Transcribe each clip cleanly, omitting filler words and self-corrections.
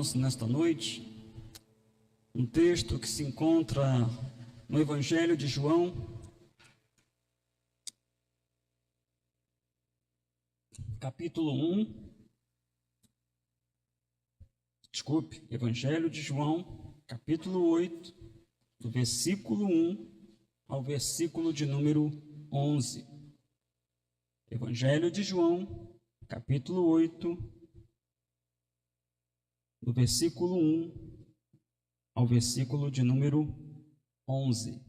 irmãos, nesta noite, um texto que se encontra no Evangelho de João, capítulo 1, Evangelho de João, capítulo 8, do versículo 1 ao versículo de número 11. Evangelho de João, capítulo 8, do versículo 1 ao versículo de número 11.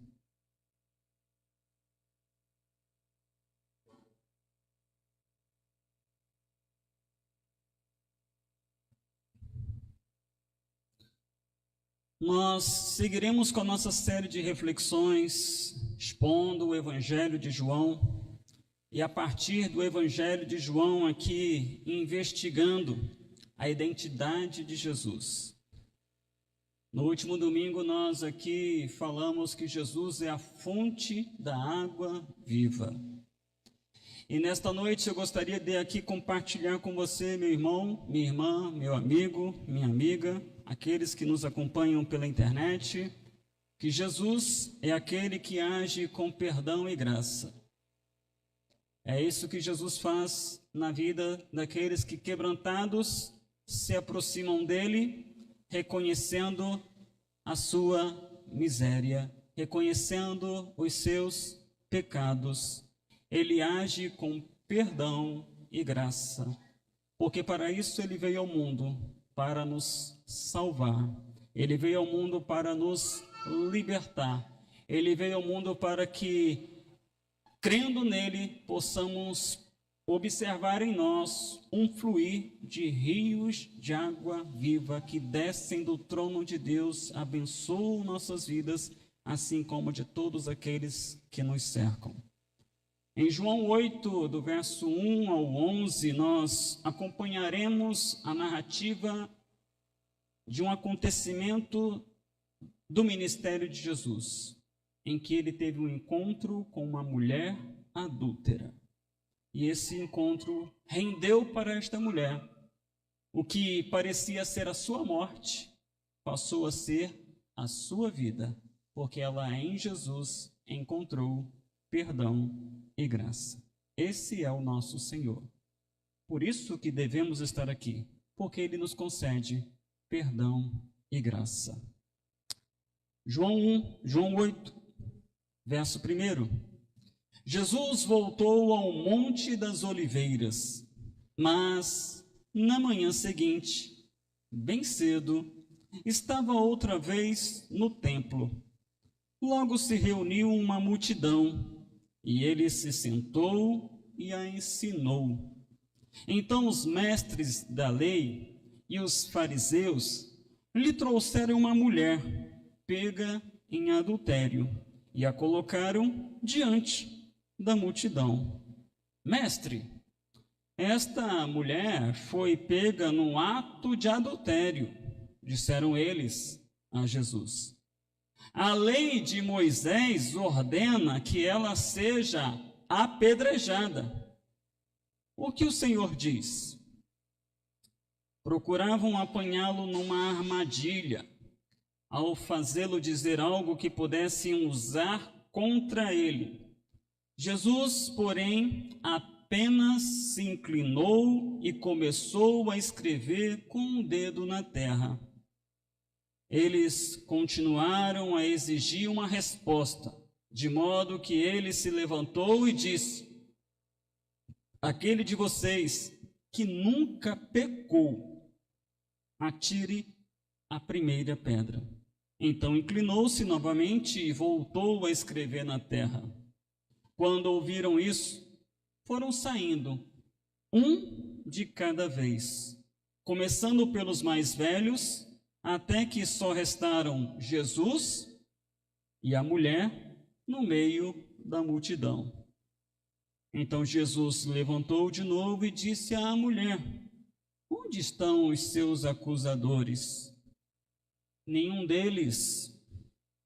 Nós seguiremos com a nossa série de reflexões, expondo o Evangelho de João, e a partir do Evangelho de João aqui, investigando a identidade de Jesus. No último domingo nós aqui falamos que Jesus é a fonte da água viva. E nesta noite eu gostaria de aqui compartilhar com você, meu irmão, minha irmã, meu amigo, minha amiga, aqueles que nos acompanham pela internet, que Jesus é aquele que age com perdão e graça. É isso que Jesus faz na vida daqueles que, quebrantados, se aproximam dele, reconhecendo a sua miséria, reconhecendo os seus pecados. Ele age com perdão e graça, porque para isso ele veio ao mundo, para nos salvar. Ele veio ao mundo para nos libertar. Ele veio ao mundo para que, crendo nele, possamos observar em nós um fluir de rios de água viva que descem do trono de Deus, abençoam nossas vidas, assim como de todos aqueles que nos cercam. Em João 8, do verso 1 ao 11, nós acompanharemos a narrativa de um acontecimento do ministério de Jesus, em que ele teve um encontro com uma mulher adúltera. E esse encontro rendeu para esta mulher o que parecia ser a sua morte, passou a ser a sua vida, porque ela em Jesus encontrou perdão e graça. Esse é o nosso Senhor. Por isso que devemos estar aqui, porque Ele nos concede perdão e graça. João 8, verso 1. Jesus voltou ao Monte das Oliveiras, mas na manhã seguinte, bem cedo, estava outra vez no templo. Logo se reuniu uma multidão, e ele se sentou e a ensinou. Então os mestres da lei e os fariseus lhe trouxeram uma mulher pega em adultério e a colocaram diante da multidão. Mestre, esta mulher foi pega num ato de adultério, disseram eles a Jesus. A lei de Moisés ordena que ela seja apedrejada. O que o Senhor diz? Procuravam apanhá-lo numa armadilha, ao fazê-lo dizer algo que pudessem usar contra ele. Jesus, porém, apenas se inclinou e começou a escrever com o dedo na terra. Eles continuaram a exigir uma resposta, de modo que ele se levantou e disse: aquele de vocês que nunca pecou, atire a primeira pedra. Então inclinou-se novamente e voltou a escrever na terra. Quando ouviram isso, foram saindo, um de cada vez, começando pelos mais velhos, até que só restaram Jesus e a mulher no meio da multidão. Então Jesus levantou de novo e disse à mulher: onde estão os seus acusadores? Nenhum deles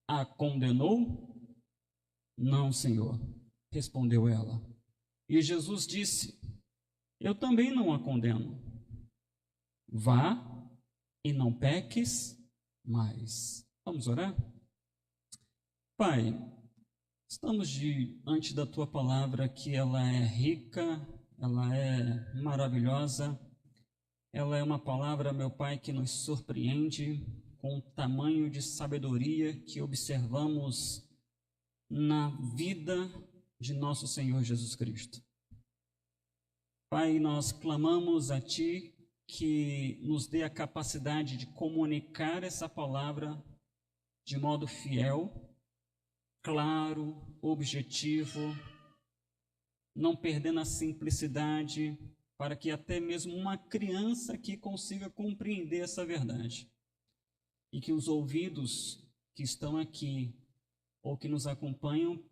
a condenou? Não, Senhor, respondeu ela. E Jesus disse: eu também não a condeno. Vá e não peques mais. Vamos orar? Pai, estamos diante da Tua palavra, que ela é rica, ela é maravilhosa, ela é uma palavra, meu Pai, que nos surpreende com o tamanho de sabedoria que observamos na vida de nosso Senhor Jesus Cristo. Pai, nós clamamos a Ti que nos dê a capacidade de comunicar essa palavra de modo fiel, claro, objetivo, não perdendo a simplicidade, para que até mesmo uma criança aqui consiga compreender essa verdade. E que os ouvidos que estão aqui ou que nos acompanham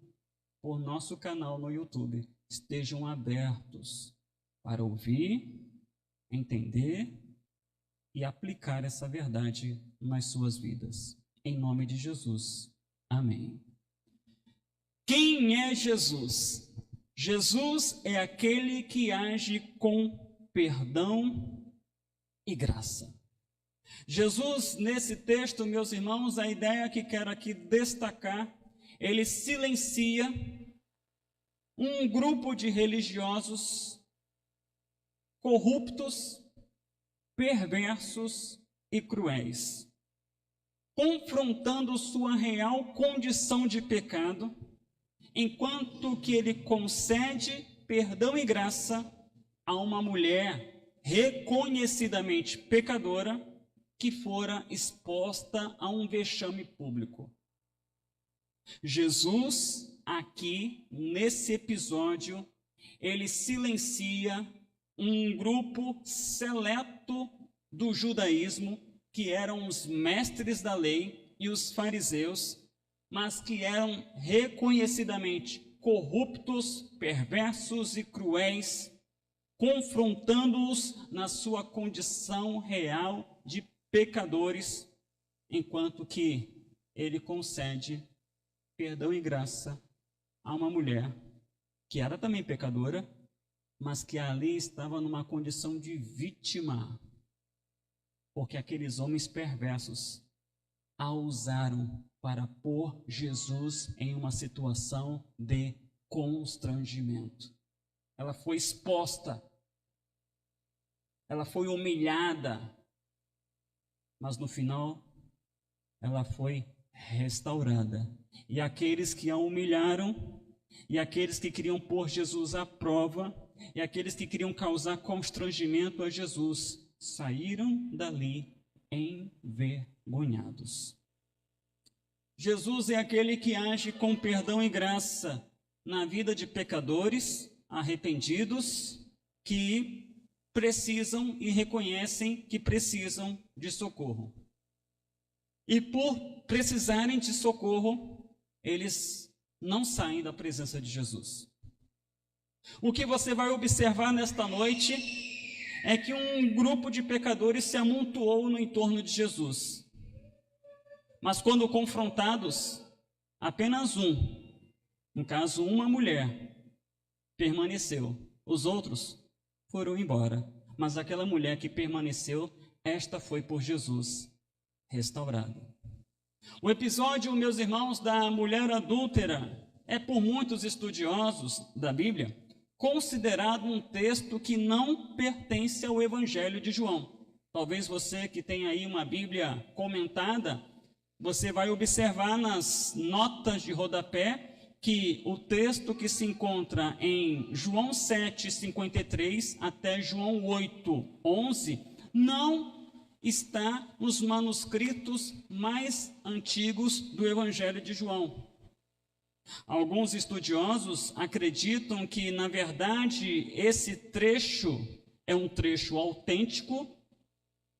por nosso canal no YouTube estejam abertos para ouvir, entender e aplicar essa verdade nas suas vidas. Em nome de Jesus. Amém. Quem é Jesus? Jesus é aquele que age com perdão e graça. Jesus, nesse texto, meus irmãos, a ideia que quero aqui destacar, ele silencia um grupo de religiosos corruptos, perversos e cruéis, confrontando sua real condição de pecado, enquanto que ele concede perdão e graça a uma mulher reconhecidamente pecadora que fora exposta a um vexame público. Jesus, aqui, nesse episódio, ele silencia um grupo seleto do judaísmo, que eram os mestres da lei e os fariseus, mas que eram reconhecidamente corruptos, perversos e cruéis, confrontando-os na sua condição real de pecadores, enquanto que ele concede perdão e graça a uma mulher que era também pecadora, mas que ali estava numa condição de vítima, porque aqueles homens perversos a usaram para pôr Jesus em uma situação de constrangimento. Ela foi exposta, ela foi humilhada, mas no final ela foi restaurada. E aqueles que a humilharam, e aqueles que queriam pôr Jesus à prova, e aqueles que queriam causar constrangimento a Jesus, saíram dali envergonhados. Jesus é aquele que age com perdão e graça na vida de pecadores arrependidos que precisam e reconhecem que precisam de socorro. E por precisarem de socorro, eles não saem da presença de Jesus. O que você vai observar nesta noite é que um grupo de pecadores se amontoou no entorno de Jesus. Mas quando confrontados, apenas no caso uma mulher, permaneceu. Os outros foram embora. Mas aquela mulher que permaneceu, esta foi por Jesus restaurada. O episódio, meus irmãos, da mulher adúltera é por muitos estudiosos da Bíblia considerado um texto que não pertence ao Evangelho de João. Talvez você que tem aí uma Bíblia comentada, você vai observar nas notas de rodapé que o texto que se encontra em João 7:53 até João 8:11 não está nos manuscritos mais antigos do Evangelho de João. Alguns estudiosos acreditam que, na verdade, esse trecho é um trecho autêntico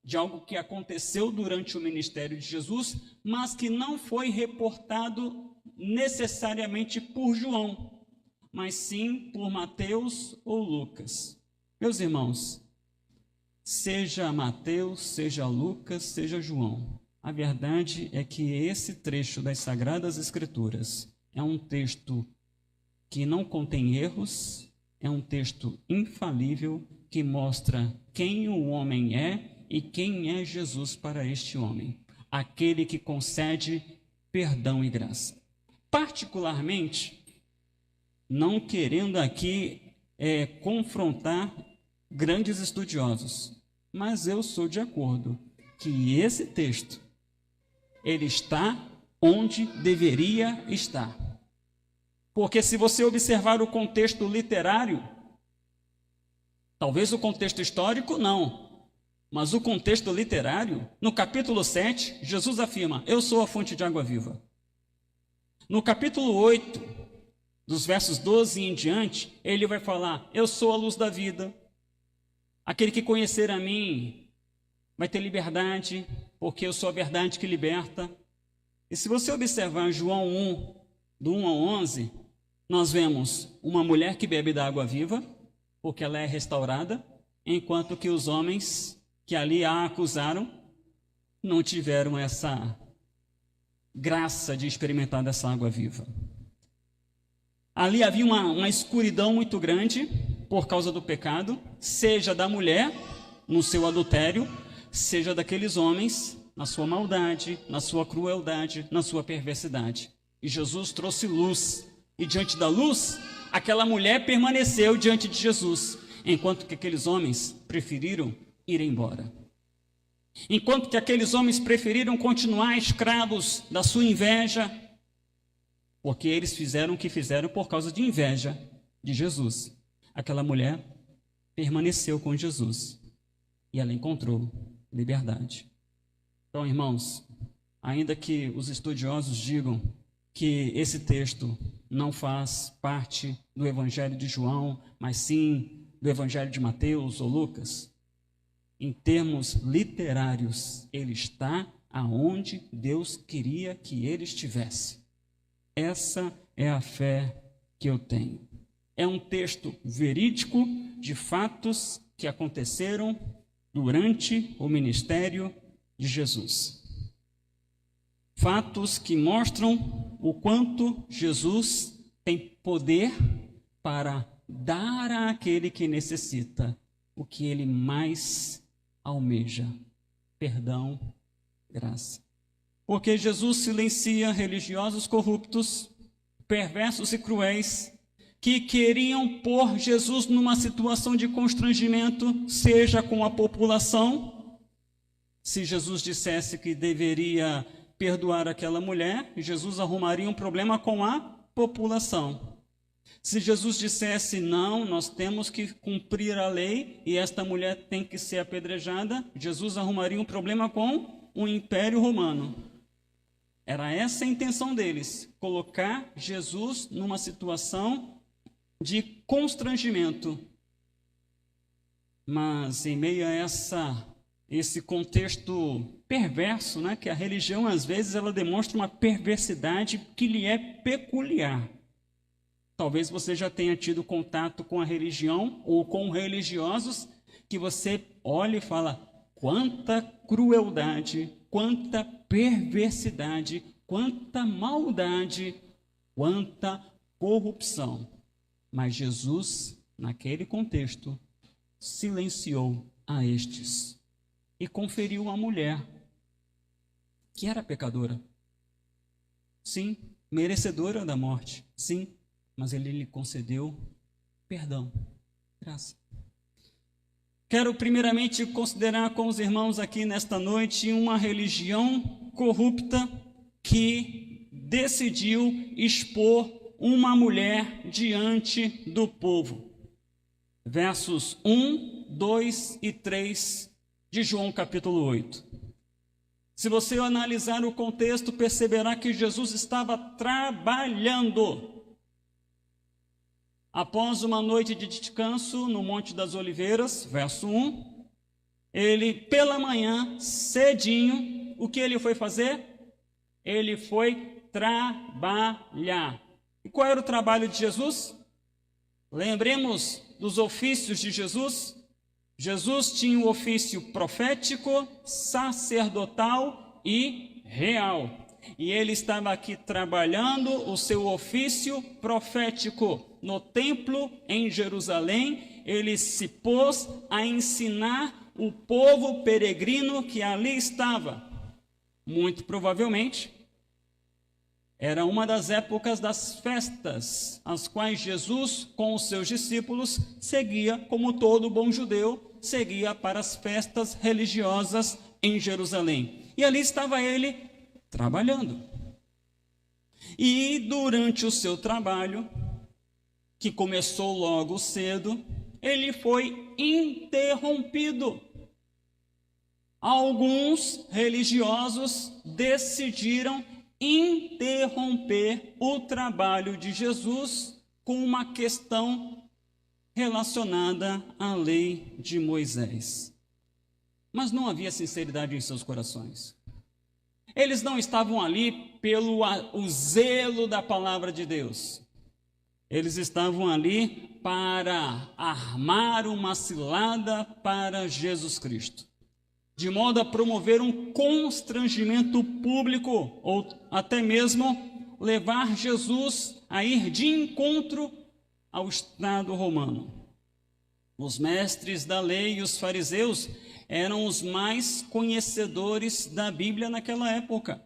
de algo que aconteceu durante o ministério de Jesus, mas que não foi reportado necessariamente por João, mas sim por Mateus ou Lucas. Meus irmãos, seja Mateus, seja Lucas, seja João, a verdade é que esse trecho das Sagradas Escrituras é um texto que não contém erros, é um texto infalível que mostra quem o homem é e quem é Jesus para este homem? Aquele que concede perdão e graça. Particularmente, não querendo aqui confrontar grandes estudiosos, mas eu sou de acordo que esse texto, ele está onde deveria estar. Porque se você observar o contexto literário, talvez o contexto histórico não, mas o contexto literário, no capítulo 7, Jesus afirma: eu sou a fonte de água viva. No capítulo 8, dos versos 12 em diante, ele vai falar: eu sou a luz da vida. Aquele que conhecer a mim vai ter liberdade, porque eu sou a verdade que liberta. E se você observar João 1, do 1 ao 11, nós vemos uma mulher que bebe da água viva, porque ela é restaurada, enquanto que os homens que ali a acusaram não tiveram essa graça de experimentar dessa água viva. Ali havia uma escuridão muito grande por causa do pecado, seja da mulher no seu adultério, seja daqueles homens na sua maldade, na sua crueldade, na sua perversidade. E Jesus trouxe luz, e diante da luz, aquela mulher permaneceu diante de Jesus, enquanto que aqueles homens preferiram ir embora. Enquanto que aqueles homens preferiram continuar escravos da sua inveja, porque eles fizeram o que fizeram por causa de inveja de Jesus. Aquela mulher permaneceu com Jesus e ela encontrou liberdade. Então, irmãos, ainda que os estudiosos digam que esse texto não faz parte do Evangelho de João, mas sim do Evangelho de Mateus ou Lucas, em termos literários, ele está aonde Deus queria que ele estivesse. Essa é a fé que eu tenho. É um texto verídico de fatos que aconteceram durante o ministério de Jesus. Fatos que mostram o quanto Jesus tem poder para dar àquele que necessita o que ele mais almeja: perdão, graça. Porque Jesus silencia religiosos corruptos, perversos e cruéis, que queriam pôr Jesus numa situação de constrangimento, seja com a população. Se Jesus dissesse que deveria perdoar aquela mulher, Jesus arrumaria um problema com a população. Se Jesus dissesse: não, nós temos que cumprir a lei e esta mulher tem que ser apedrejada, Jesus arrumaria um problema com o Império Romano. Era essa a intenção deles, colocar Jesus numa situação de constrangimento. Mas em meio a esse contexto perverso, né, que a religião às vezes ela demonstra uma perversidade que lhe é peculiar. Talvez você já tenha tido contato com a religião ou com religiosos que você olha e fala: quanta crueldade, quanta perversidade, quanta maldade, quanta corrupção. Mas Jesus, naquele contexto, silenciou a estes e conferiu à mulher, que era pecadora, sim, merecedora da morte, sim, mas ele lhe concedeu perdão, graça. Quero primeiramente considerar com os irmãos aqui nesta noite uma religião corrupta que decidiu expor uma mulher diante do povo. Versos 1, 2 e 3 de João capítulo 8. Se você analisar o contexto, perceberá que Jesus estava trabalhando. Após uma noite de descanso no Monte das Oliveiras, verso 1, ele, pela manhã, cedinho, o que ele foi fazer? Ele foi trabalhar. E qual era o trabalho de Jesus? Lembremos dos ofícios de Jesus. Jesus tinha o ofício profético, sacerdotal e real. E ele estava aqui trabalhando o seu ofício profético. No templo em Jerusalém, ele se pôs a ensinar o povo peregrino que ali estava. Muito provavelmente, era uma das épocas das festas, as quais Jesus, com os seus discípulos, seguia, como todo bom judeu, seguia para as festas religiosas em Jerusalém. E ali estava ele trabalhando. E durante o seu trabalho, que começou logo cedo, ele foi interrompido. Alguns religiosos decidiram interromper o trabalho de Jesus com uma questão relacionada à lei de Moisés. Mas não havia sinceridade em seus corações. Eles não estavam ali pelo o zelo da palavra de Deus. Eles estavam ali para armar uma cilada para Jesus Cristo, de modo a promover um constrangimento público, ou até mesmo levar Jesus a ir de encontro ao Estado romano. Os mestres da lei e os fariseus eram os mais conhecedores da Bíblia naquela época.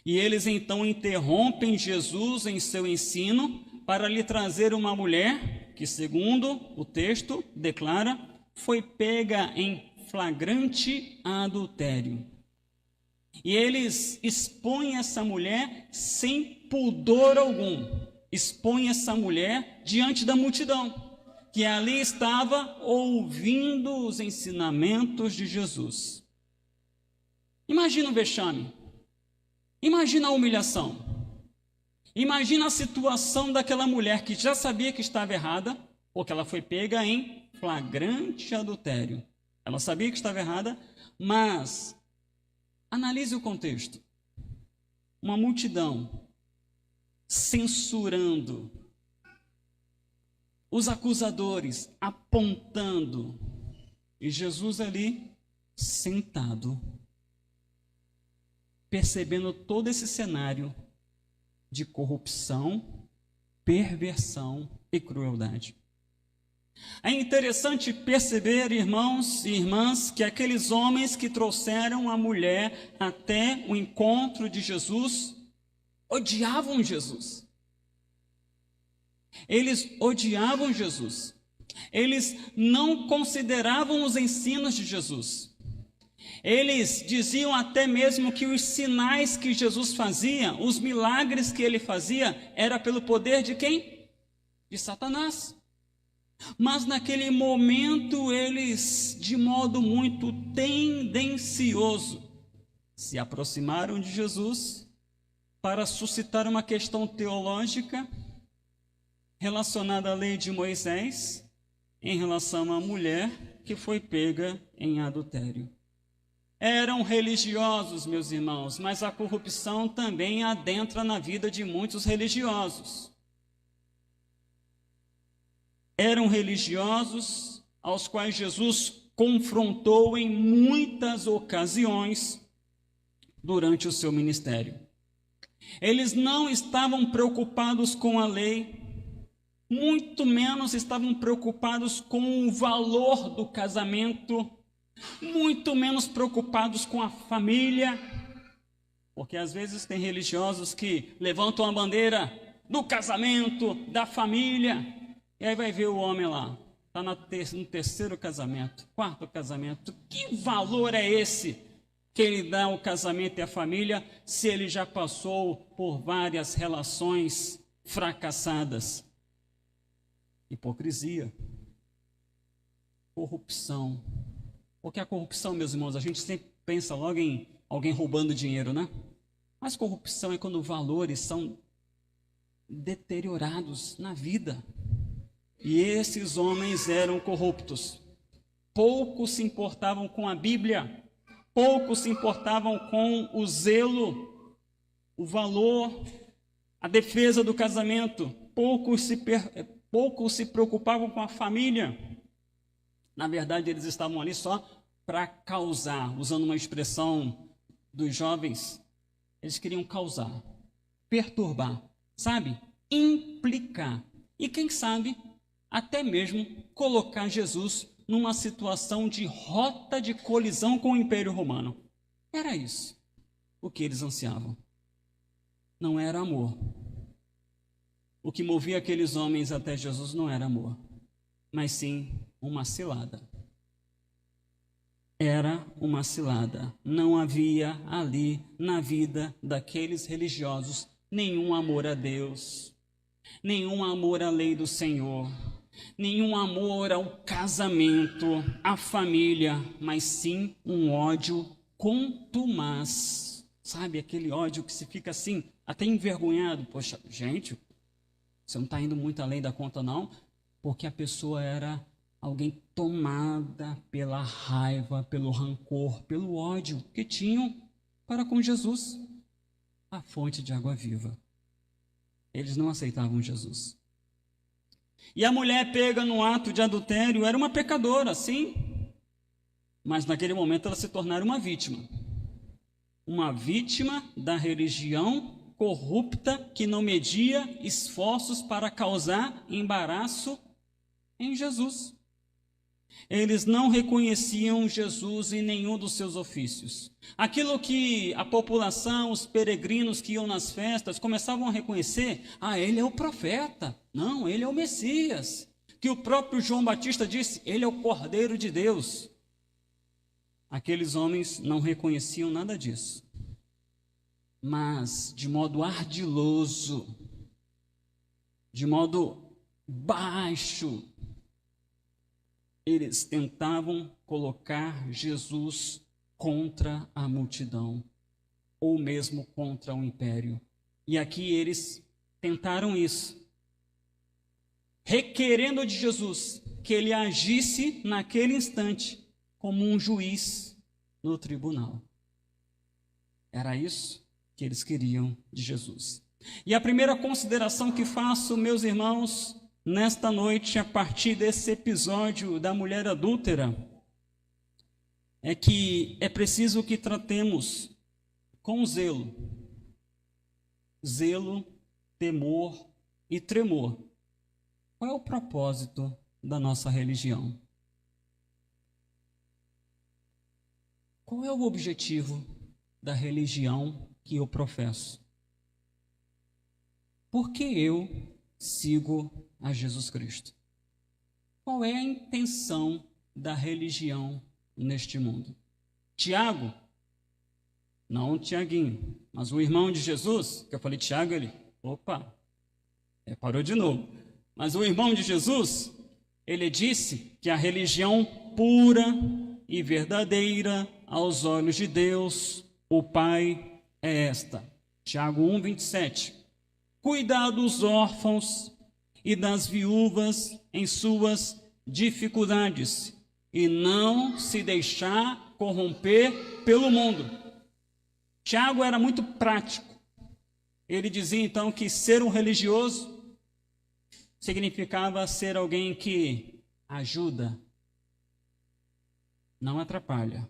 E eles então interrompem Jesus em seu ensino para lhe trazer uma mulher que, segundo o texto declara, foi pega em flagrante adultério. E eles expõem essa mulher sem pudor algum, expõem essa mulher diante da multidão, que ali estava ouvindo os ensinamentos de Jesus. Imagina o vexame, imagina a humilhação, imagina a situação daquela mulher que já sabia que estava errada, porque ela foi pega em flagrante adultério. Ela sabia que estava errada, mas analise o contexto. Uma multidão censurando, os acusadores apontando, e Jesus ali sentado, percebendo todo esse cenário de corrupção, perversão e crueldade. É interessante perceber, irmãos e irmãs, que aqueles homens que trouxeram a mulher até o encontro de Jesus odiavam Jesus. Eles odiavam Jesus. Eles não consideravam os ensinos de Jesus. Eles diziam até mesmo que os sinais que Jesus fazia, os milagres que ele fazia, era pelo poder de quem? De Satanás. Mas naquele momento eles, de modo muito tendencioso, se aproximaram de Jesus para suscitar uma questão teológica relacionada à lei de Moisés em relação à mulher que foi pega em adultério. Eram religiosos, meus irmãos, mas a corrupção também adentra na vida de muitos religiosos. Eram religiosos aos quais Jesus confrontou em muitas ocasiões durante o seu ministério. Eles não estavam preocupados com a lei, muito menos estavam preocupados com o valor do casamento, muito menos preocupados com a família, porque às vezes tem religiosos que levantam a bandeira do casamento, da família, e aí vai ver o homem lá, está no terceiro casamento, quarto casamento. Que valor é esse que ele dá ao casamento e à família, se ele já passou por várias relações fracassadas? Hipocrisia, corrupção. Porque a corrupção, meus irmãos, a gente sempre pensa logo em alguém roubando dinheiro, né? Mas corrupção é quando valores são deteriorados na vida. E esses homens eram corruptos. Poucos se importavam com a Bíblia, poucos se importavam com o zelo, o valor, a defesa do casamento, poucos se preocupavam com a família. Na verdade, eles estavam ali só para causar, usando uma expressão dos jovens, eles queriam causar, perturbar, sabe? Implicar. E quem sabe, até mesmo colocar Jesus numa situação de rota de colisão com o Império Romano. Era isso o que eles ansiavam. Não era amor. O que movia aqueles homens até Jesus não era amor, mas sim uma cilada. Era uma cilada. Não havia ali na vida daqueles religiosos nenhum amor a Deus, nenhum amor à lei do Senhor, nenhum amor ao casamento, à família, mas sim um ódio contumaz. Sabe, aquele ódio que se fica assim, até envergonhado. Poxa, gente, você não está indo muito além da conta não, porque a pessoa era alguém tomada pela raiva, pelo rancor, pelo ódio que tinham para com Jesus, a fonte de água viva. Eles não aceitavam Jesus. E a mulher pega no ato de adultério, era uma pecadora, sim, mas naquele momento ela se tornara uma vítima da religião corrupta que não media esforços para causar embaraço em Jesus. Eles não reconheciam Jesus em nenhum dos seus ofícios. Aquilo que a população, os peregrinos que iam nas festas, começavam a reconhecer, ele é o profeta, não, ele é o Messias, que o próprio João Batista disse, ele é o Cordeiro de Deus. Aqueles homens não reconheciam nada disso, mas de modo ardiloso, de modo baixo, eles tentavam colocar Jesus contra a multidão, ou mesmo contra o império. E aqui eles tentaram isso, requerendo de Jesus que ele agisse naquele instante como um juiz no tribunal. Era isso que eles queriam de Jesus. E a primeira consideração que faço, meus irmãos, nesta noite, a partir desse episódio da mulher adúltera, é que é preciso que tratemos com zelo, temor e tremor. Qual é o propósito da nossa religião? Qual é o objetivo da religião que eu professo? Por que eu sigo a Jesus Cristo? Qual é a intenção da religião neste mundo? Tiago, não Tiaguinho, mas o irmão de Jesus, que eu falei Tiago, ele, parou de novo. Mas o irmão de Jesus, ele disse que a religião pura e verdadeira aos olhos de Deus, o Pai, é esta. Tiago 1:27. Cuidar dos órfãos e das viúvas em suas dificuldades e não se deixar corromper pelo mundo. Tiago era muito prático. Ele dizia então que ser um religioso significava ser alguém que ajuda, não atrapalha,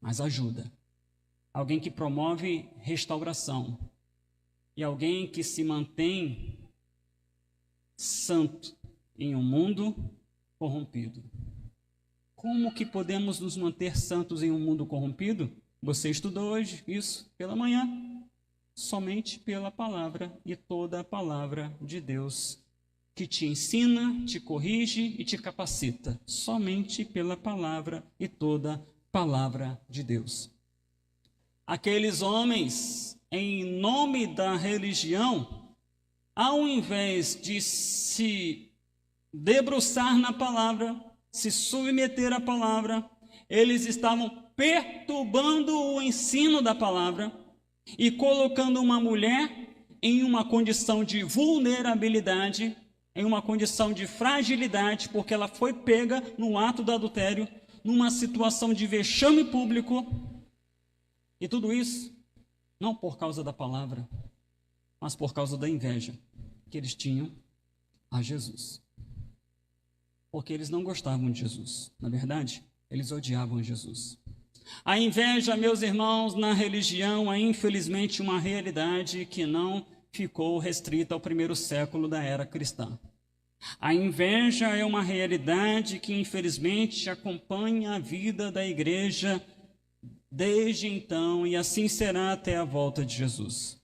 mas ajuda. Alguém que promove restauração e alguém que se mantém santo em um mundo corrompido. Como que podemos nos manter santos em um mundo corrompido? Você estudou hoje isso pela manhã. Somente pela palavra e toda a palavra de Deus, que te ensina, te corrige e te capacita. Somente pela palavra e toda a palavra de Deus. Aqueles homens, em nome da religião, ao invés de se debruçar na palavra, se submeter à palavra, eles estavam perturbando o ensino da palavra e colocando uma mulher em uma condição de vulnerabilidade, em uma condição de fragilidade, porque ela foi pega no ato do adultério, numa situação de vexame público. E tudo isso, não por causa da palavra, mas por causa da inveja que eles tinham a Jesus. Porque eles não gostavam de Jesus. Na verdade, eles odiavam Jesus. A inveja, meus irmãos, na religião é infelizmente uma realidade que não ficou restrita ao primeiro século da era cristã. A inveja é uma realidade que, infelizmente, acompanha a vida da igreja desde então, e assim será até a volta de Jesus.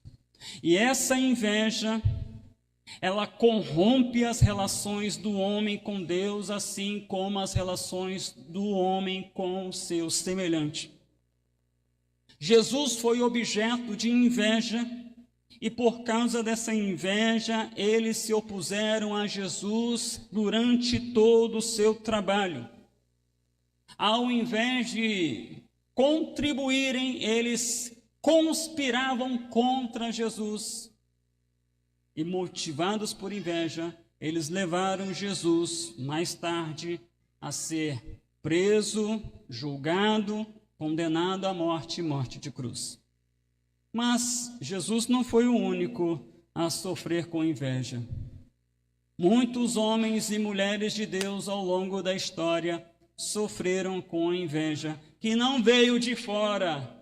E essa inveja, ela corrompe as relações do homem com Deus, assim como as relações do homem com o seu semelhante. Jesus foi objeto de inveja, e por causa dessa inveja, eles se opuseram a Jesus durante todo o seu trabalho. Ao invés de contribuírem, eles conspiravam contra Jesus. E motivados por inveja, eles levaram Jesus mais tarde a ser preso, julgado, condenado à morte e morte de cruz. Mas Jesus não foi o único a sofrer com inveja. Muitos homens e mulheres de Deus ao longo da história sofreram com a inveja, que não veio de fora,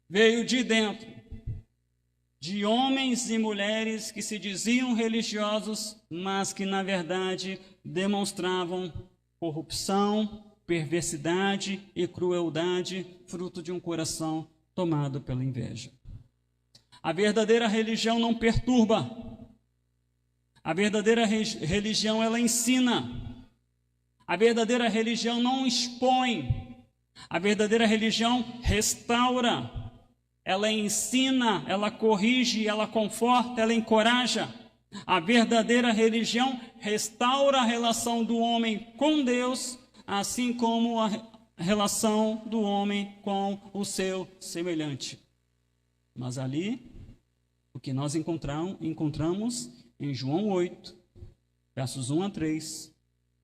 veio de dentro, de homens e mulheres que se diziam religiosos, mas que na verdade demonstravam corrupção, perversidade e crueldade, fruto de um coração tomado pela inveja. A verdadeira religião não perturba. A verdadeira religião, ela ensina. A verdadeira religião não expõe. A verdadeira religião restaura. Ela ensina, ela corrige, ela conforta, ela encoraja. A verdadeira religião restaura a relação do homem com Deus, assim como a relação do homem com o seu semelhante. Mas ali, o que nós encontramos em João 8, versos 1 a 3,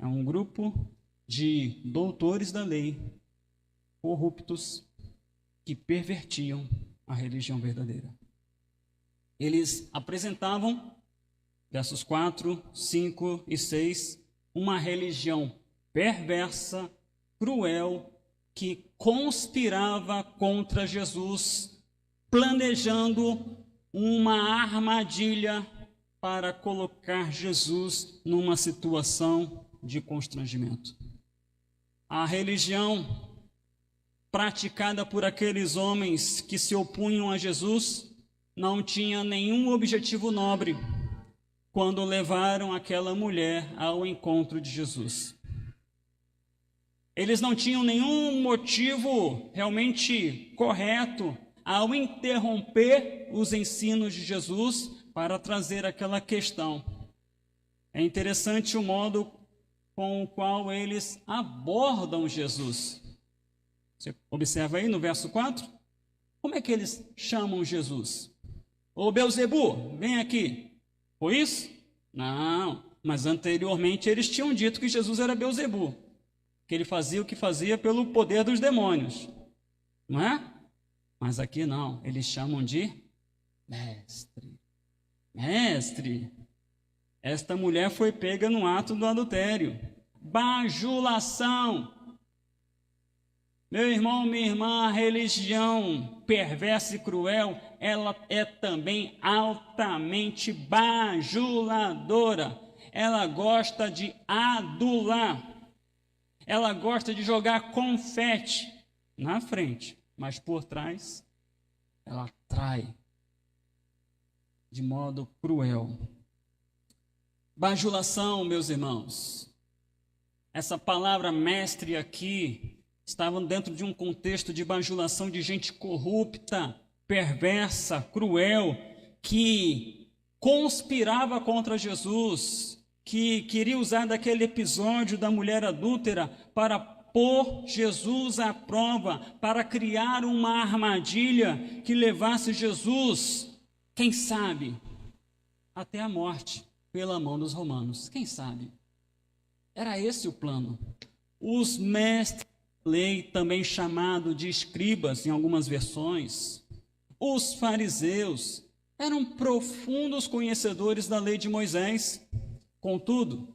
é um grupo de doutores da lei, corruptos, que pervertiam a religião verdadeira. Eles apresentavam, versos 4, 5 e 6, uma religião perversa, cruel, que conspirava contra Jesus, planejando uma armadilha para colocar Jesus numa situação de constrangimento. A religião praticada por aqueles homens que se opunham a Jesus não tinha nenhum objetivo nobre quando levaram aquela mulher ao encontro de Jesus. Eles não tinham nenhum motivo realmente correto ao interromper os ensinos de Jesus para trazer aquela questão. É interessante o modo com o qual eles abordam Jesus. Você observa aí no verso 4? Como é que eles chamam Jesus? Ô Belzebu, vem aqui. Foi isso? Não, mas anteriormente eles tinham dito que Jesus era Belzebu, que ele fazia o que fazia pelo poder dos demônios, não é? Mas aqui não, eles chamam de mestre. Mestre, esta mulher foi pega no ato do adultério. Bajulação. Meu irmão, minha irmã, a religião perversa e cruel, ela é também altamente bajuladora. Ela gosta de adular. Ela gosta de jogar confete na frente, mas por trás ela atrai de modo cruel. Bajulação, meus irmãos. Essa palavra mestre aqui estava dentro de um contexto de bajulação de gente corrupta, perversa, cruel, que conspirava contra Jesus, que queria usar daquele episódio da mulher adúltera para pôr Jesus à prova, para criar uma armadilha que levasse Jesus, quem sabe, até a morte pela mão dos romanos. Quem sabe? Era esse o plano. Os mestres da lei, também chamado de escribas em algumas versões, os fariseus, eram profundos conhecedores da lei de Moisés. Contudo,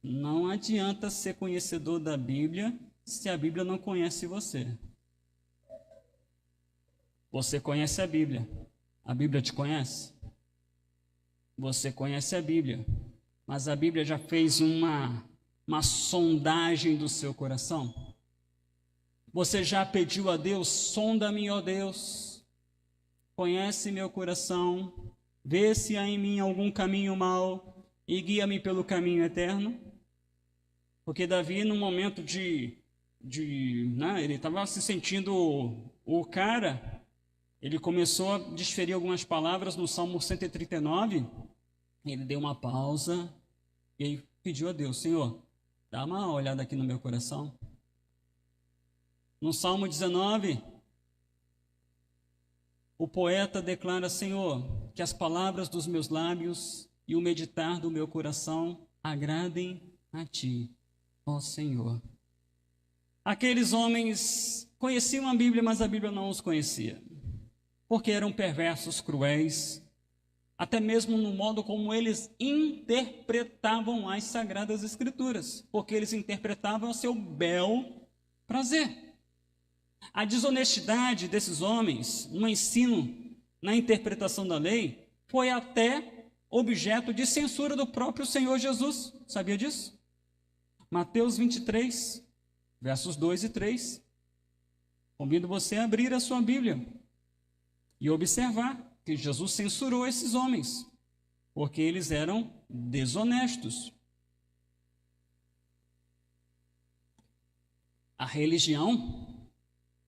não adianta ser conhecedor da Bíblia se a Bíblia não conhece você. Você conhece a Bíblia te conhece? Você conhece a Bíblia, mas a Bíblia já fez uma sondagem do seu coração? Você já pediu a Deus: sonda-me, ó Deus, conhece meu coração, vê se há em mim algum caminho mau e guia-me pelo caminho eterno? Porque Davi, num momento ele estava se sentindo o cara, ele começou a desferir algumas palavras no Salmo 139, ele deu uma pausa e aí pediu a Deus: Senhor, dá uma olhada aqui no meu coração. No Salmo 19, o poeta declara: Senhor, que as palavras dos meus lábios e o meditar do meu coração agradem a Ti, ó Senhor. Aqueles homens conheciam a Bíblia, mas a Bíblia não os conhecia, porque eram perversos, cruéis, até mesmo no modo como eles interpretavam as Sagradas Escrituras, porque eles interpretavam a seu bel prazer. A desonestidade desses homens no ensino, na interpretação da lei, foi até objeto de censura do próprio Senhor Jesus. Sabia disso? Mateus 23, versos 2 e 3. Convido você a abrir a sua Bíblia e observar que Jesus censurou esses homens, porque eles eram desonestos. A religião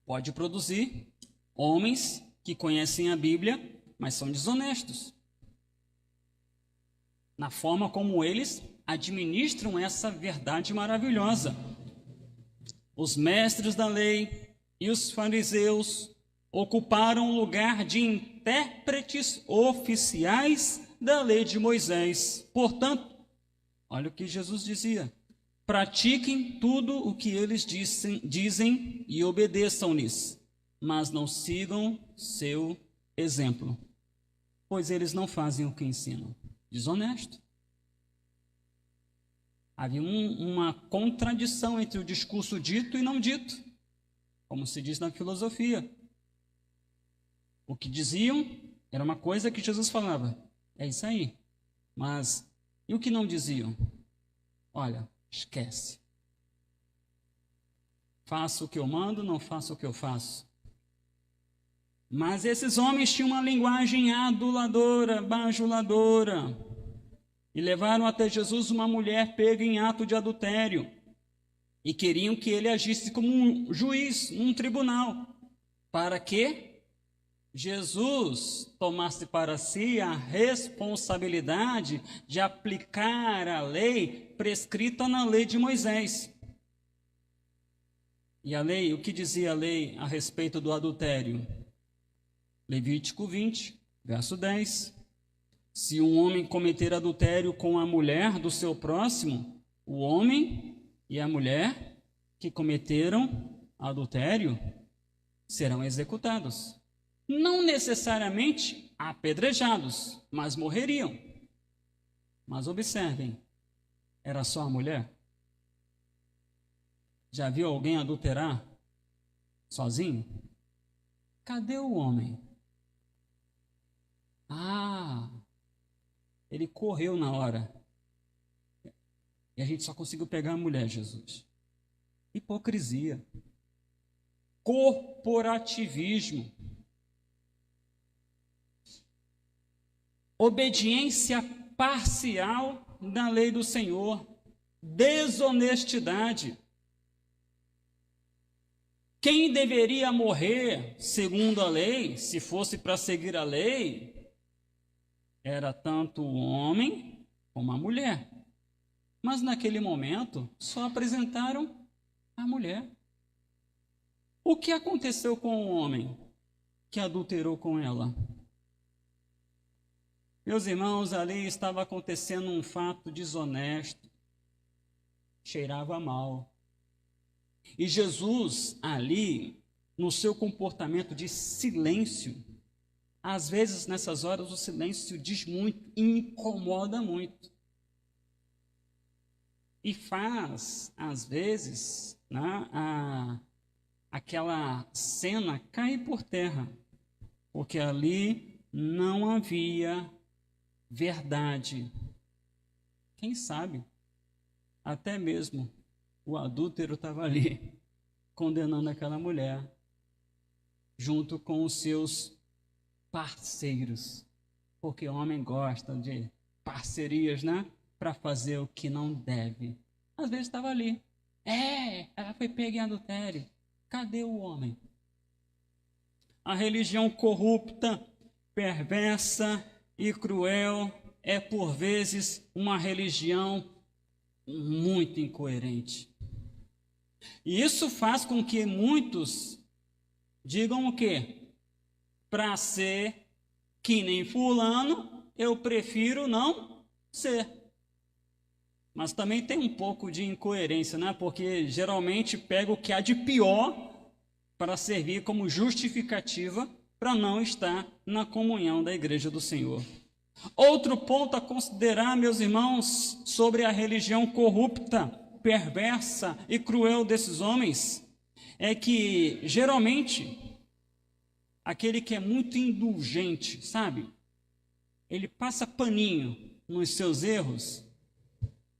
pode produzir homens que conhecem a Bíblia, mas são desonestos na forma como eles administram essa verdade maravilhosa. Os mestres da lei e os fariseus ocuparam o lugar de intérpretes oficiais da lei de Moisés. Portanto, olha o que Jesus dizia: pratiquem tudo o que eles dizem e obedeçam-lhes, mas não sigam seu exemplo, pois eles não fazem o que ensinam. Desonesto. Havia uma contradição entre o discurso dito e não dito, como se diz na filosofia. O que diziam era uma coisa que Jesus falava, é isso aí. Mas e o que não diziam? Olha, esquece. Faço o que eu mando, não faço o que eu faço. Mas esses homens tinham uma linguagem aduladora, bajuladora, e levaram até Jesus uma mulher pega em ato de adultério, e queriam que ele agisse como um juiz, um tribunal, para que Jesus tomasse para si a responsabilidade de aplicar a lei prescrita na lei de Moisés. E a lei, o que dizia a lei a respeito do adultério? Levítico 20, verso 10. Se um homem cometer adultério com a mulher do seu próximo, o homem e a mulher que cometeram adultério serão executados. Não necessariamente apedrejados, mas morreriam. Mas observem, era só a mulher? Já viu alguém adulterar sozinho? Cadê o homem? Ele correu na hora. E a gente só conseguiu pegar a mulher, Jesus. Hipocrisia. Corporativismo. Obediência parcial da lei do Senhor. Desonestidade. Quem deveria morrer segundo a lei, se fosse para seguir a lei, era tanto o homem como a mulher. Mas naquele momento, só apresentaram a mulher. O que aconteceu com o homem que adulterou com ela? Meus irmãos, ali estava acontecendo um fato desonesto, cheirava mal. E Jesus, ali, no seu comportamento de silêncio, às vezes nessas horas o silêncio diz muito, incomoda muito. E faz, às vezes, aquela cena cair por terra, porque ali não havia verdade. Quem sabe, até mesmo o adúltero estava ali, condenando aquela mulher, junto com os seus parceiros. Porque o homem gosta de parcerias, né? Para fazer o que não deve. Às vezes estava ali. Ela foi pega em adultério. Cadê o homem? A religião corrupta, perversa e cruel é, por vezes, uma religião muito incoerente. E isso faz com que muitos digam o quê? Para ser que nem fulano, eu prefiro não ser. Mas também tem um pouco de incoerência, né? Porque geralmente pega o que há de pior para servir como justificativa para não estar na comunhão da igreja do Senhor. Outro ponto a considerar, meus irmãos, sobre a religião corrupta, perversa e cruel desses homens, é que geralmente aquele que é muito indulgente, sabe? Ele passa paninho nos seus erros,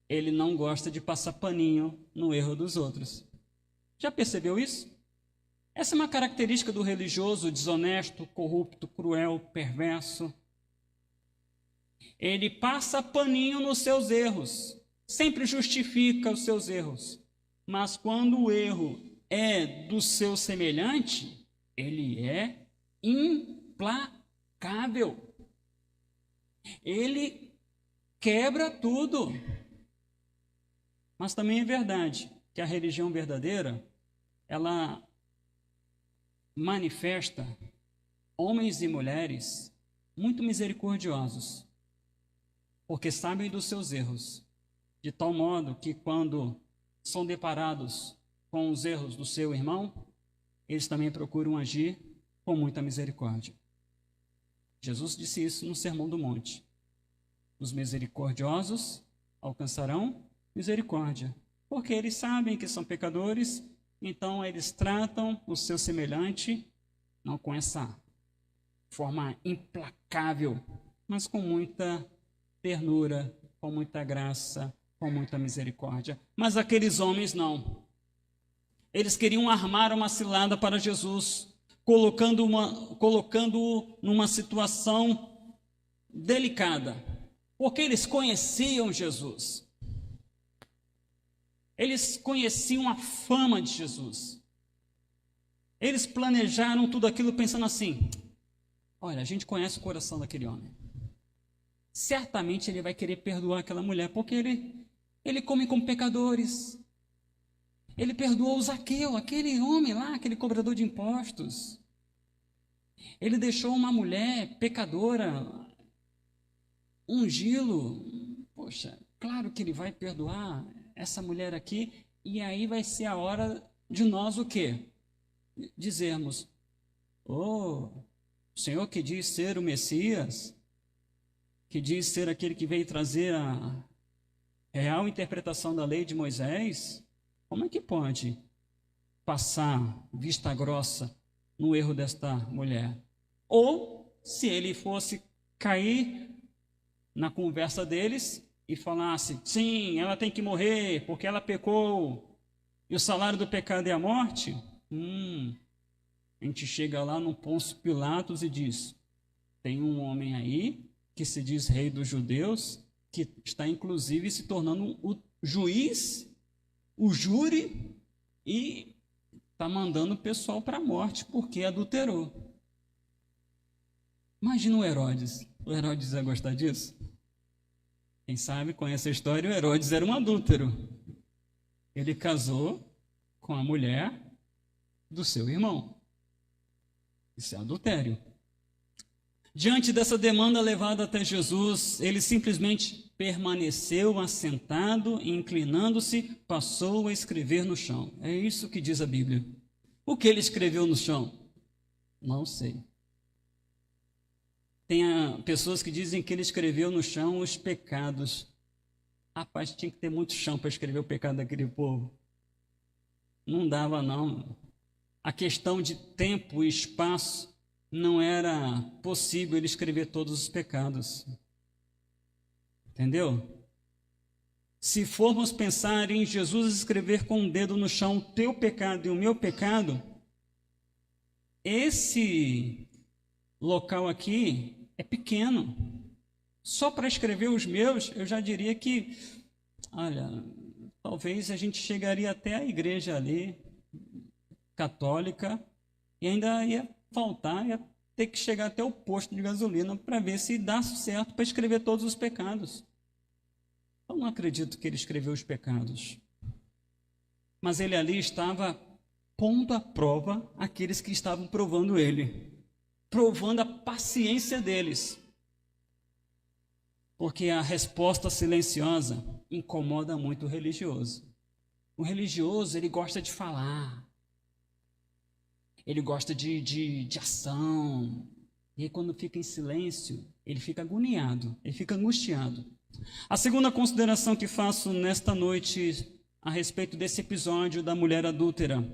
ele não gosta de passar paninho no erro dos outros. Já percebeu isso? Essa é uma característica do religioso desonesto, corrupto, cruel, perverso. Ele passa paninho nos seus erros, sempre justifica os seus erros. Mas quando o erro é do seu semelhante, ele é implacável. Ele quebra tudo. Mas também é verdade que a religião verdadeira, ela manifesta homens e mulheres muito misericordiosos, porque sabem dos seus erros, de tal modo que quando são deparados com os erros do seu irmão, eles também procuram agir com muita misericórdia. Jesus disse isso no Sermão do Monte. Os misericordiosos alcançarão misericórdia, porque eles sabem que são pecadores, então eles tratam o seu semelhante, não com essa forma implacável, mas com muita ternura, com muita graça, com muita misericórdia. Mas aqueles homens não. Eles queriam armar uma cilada para Jesus, colocando-o numa situação delicada, porque eles conheciam Jesus. Eles conheciam a fama de Jesus. Eles planejaram tudo aquilo pensando assim: olha, a gente conhece o coração daquele homem. Certamente ele vai querer perdoar aquela mulher, porque ele come com pecadores. Ele perdoou o Zaqueu, aquele homem lá, aquele cobrador de impostos. Ele deixou uma mulher pecadora ungí-lo. Poxa, claro que ele vai perdoar essa mulher aqui, e aí vai ser a hora de nós o quê? Dizermos: o Senhor que diz ser o Messias, que diz ser aquele que veio trazer a real interpretação da lei de Moisés, como é que pode passar vista grossa no erro desta mulher? Ou, se ele fosse cair na conversa deles e falasse: sim, ela tem que morrer porque ela pecou e o salário do pecado é a morte, a gente chega lá no Pôncio Pilatos e diz: tem um homem aí que se diz rei dos judeus, que está inclusive se tornando o juiz, o júri, e está mandando o pessoal para a morte porque adulterou. Imagina o Herodes. O Herodes ia gostar disso? Quem sabe conhece a história, o Herodes era um adúltero. Ele casou com a mulher do seu irmão. Isso é adultério. Diante dessa demanda levada até Jesus, ele simplesmente permaneceu assentado e, inclinando-se, passou a escrever no chão. É isso que diz a Bíblia. O que ele escreveu no chão? Não sei. Tem pessoas que dizem que ele escreveu no chão os pecados. Rapaz, tinha que ter muito chão para escrever o pecado daquele povo. Não dava, não. A questão de tempo e espaço não era possível ele escrever todos os pecados. Entendeu? se formos pensar em Jesus escrever com um dedo no chão o teu pecado e o meu pecado, esse local aqui é pequeno. Só para escrever os meus, eu já diria que, olha, talvez a gente chegaria até a igreja ali, católica, e ainda ia faltar, ia ter que chegar até o posto de gasolina para ver se dá certo para escrever todos os pecados. Eu não acredito que ele escreveu os pecados. Mas ele ali estava pondo à prova aqueles que estavam provando ele, provando a paciência deles. Porque a resposta silenciosa incomoda muito o religioso. O religioso, ele gosta de falar. Ele gosta de ação. E aí, quando fica em silêncio, ele fica agoniado, ele fica angustiado. A segunda consideração que faço nesta noite a respeito desse episódio da mulher adúltera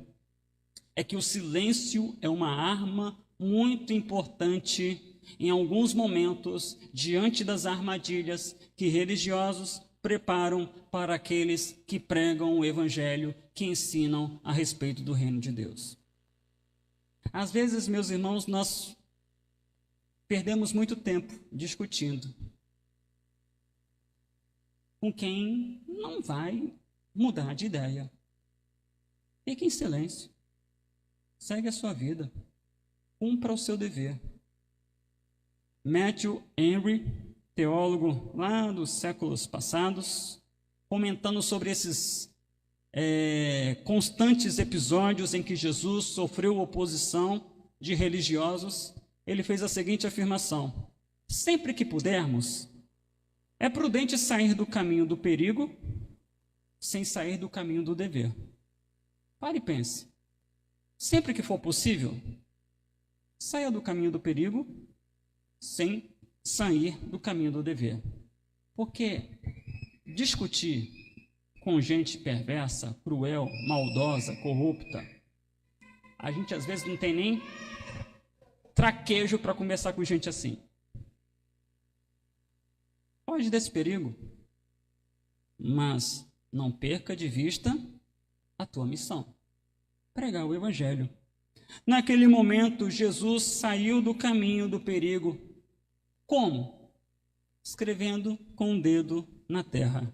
é que o silêncio é uma arma muito importante em alguns momentos diante das armadilhas que religiosos preparam para aqueles que pregam o evangelho, que ensinam a respeito do reino de Deus. Às vezes, meus irmãos, nós perdemos muito tempo discutindo com quem não vai mudar de ideia. Fique em silêncio. Segue a sua vida. Cumpra o seu dever. Matthew Henry, teólogo lá dos séculos passados, comentando sobre esses constantes episódios em que Jesus sofreu oposição de religiosos, ele fez a seguinte afirmação: sempre que pudermos, é prudente sair do caminho do perigo sem sair do caminho do dever. Pare e pense. Sempre que for possível, saia do caminho do perigo sem sair do caminho do dever. Porque discutir com gente perversa, cruel, maldosa, corrupta, a gente às vezes não tem nem traquejo para conversar com gente assim. Foge desse perigo, mas não perca de vista a tua missão: pregar o evangelho. Naquele momento, Jesus saiu do caminho do perigo. Como? Escrevendo com o dedo na terra.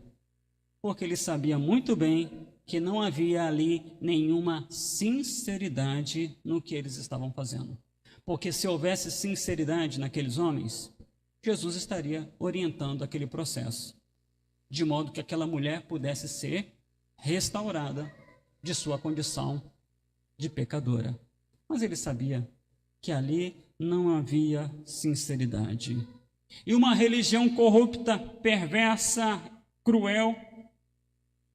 Porque ele sabia muito bem que não havia ali nenhuma sinceridade no que eles estavam fazendo. Porque se houvesse sinceridade naqueles homens, Jesus estaria orientando aquele processo, de modo que aquela mulher pudesse ser restaurada de sua condição de pecadora. Mas ele sabia que ali não havia sinceridade. E uma religião corrupta, perversa, cruel,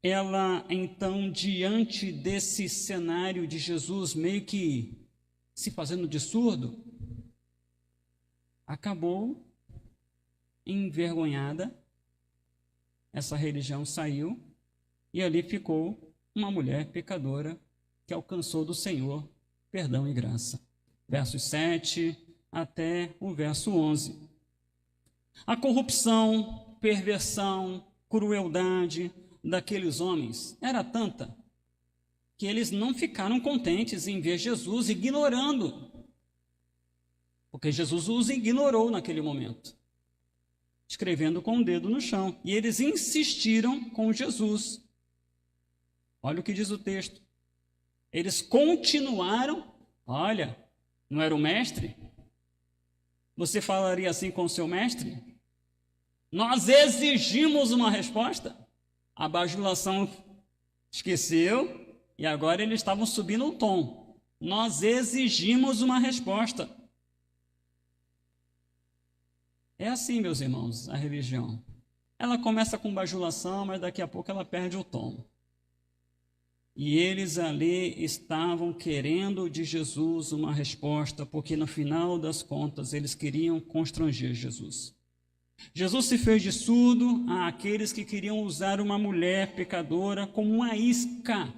ela então, diante desse cenário de Jesus meio que se fazendo de surdo, acabou envergonhada. Essa religião saiu e ali ficou uma mulher pecadora que alcançou do Senhor perdão e graça. Versos 7 até o verso 11. A corrupção, perversão, crueldade daqueles homens era tanta que eles não ficaram contentes em ver Jesus ignorando, porque Jesus os ignorou naquele momento, escrevendo com o dedo no chão, e eles insistiram com Jesus. Olha o que diz o texto. Eles continuaram. Olha, não era o mestre? Você falaria assim com o seu mestre? Nós exigimos uma resposta. A bajulação esqueceu e agora eles estavam subindo o tom. Nós exigimos uma resposta. É assim, meus irmãos, a religião. Ela começa com bajulação, mas daqui a pouco ela perde o tom. E eles ali estavam querendo de Jesus uma resposta, porque no final das contas eles queriam constranger Jesus. Jesus se fez de surdo àqueles que queriam usar uma mulher pecadora como uma isca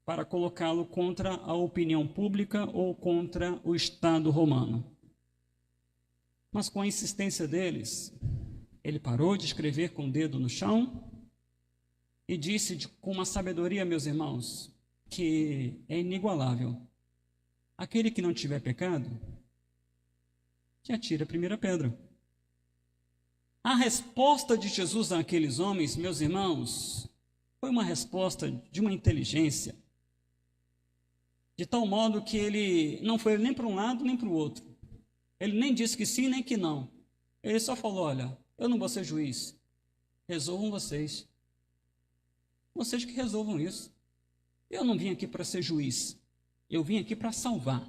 para colocá-lo contra a opinião pública ou contra o Estado romano. Mas com a insistência deles, ele parou de escrever com o dedo no chão e disse com uma sabedoria, meus irmãos, que é inigualável: aquele que não tiver pecado, que atire a primeira pedra. A resposta de Jesus àqueles homens, meus irmãos, foi uma resposta de uma inteligência, de tal modo que ele não foi nem para um lado nem para o outro. Ele nem disse que sim nem que não. Ele só falou: olha, eu não vou ser juiz, resolvam vocês. Vocês que resolvam isso. Eu não vim aqui para ser juiz, eu vim aqui para salvar.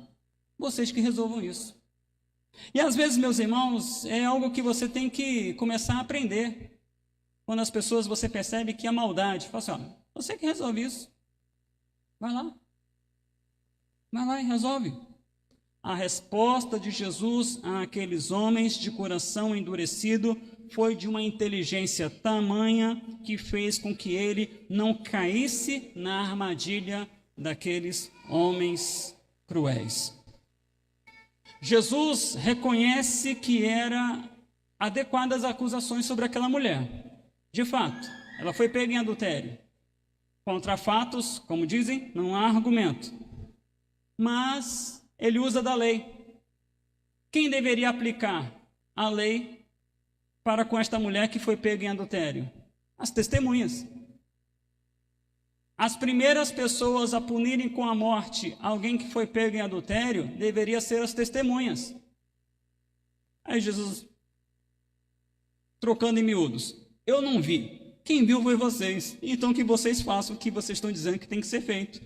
Vocês que resolvam isso. E às vezes, meus irmãos, é algo que você tem que começar a aprender. Quando as pessoas, você percebe que a maldade, fala assim: olha, você que resolve isso. Vai lá e resolve. A resposta de Jesus àqueles homens de coração endurecido foi de uma inteligência tamanha que fez com que ele não caísse na armadilha daqueles homens cruéis. Jesus reconhece que eram adequadas acusações sobre aquela mulher. De fato, ela foi pega em adultério. Contra fatos, como dizem, não há argumento. Mas ele usa da lei. Quem deveria aplicar a lei para com esta mulher que foi pega em adultério? As testemunhas. As primeiras pessoas a punirem com a morte alguém que foi pego em adultério deveria ser as testemunhas. Aí Jesus, trocando em miúdos: eu não vi, quem viu foi vocês, então que vocês façam o que vocês estão dizendo que tem que ser feito.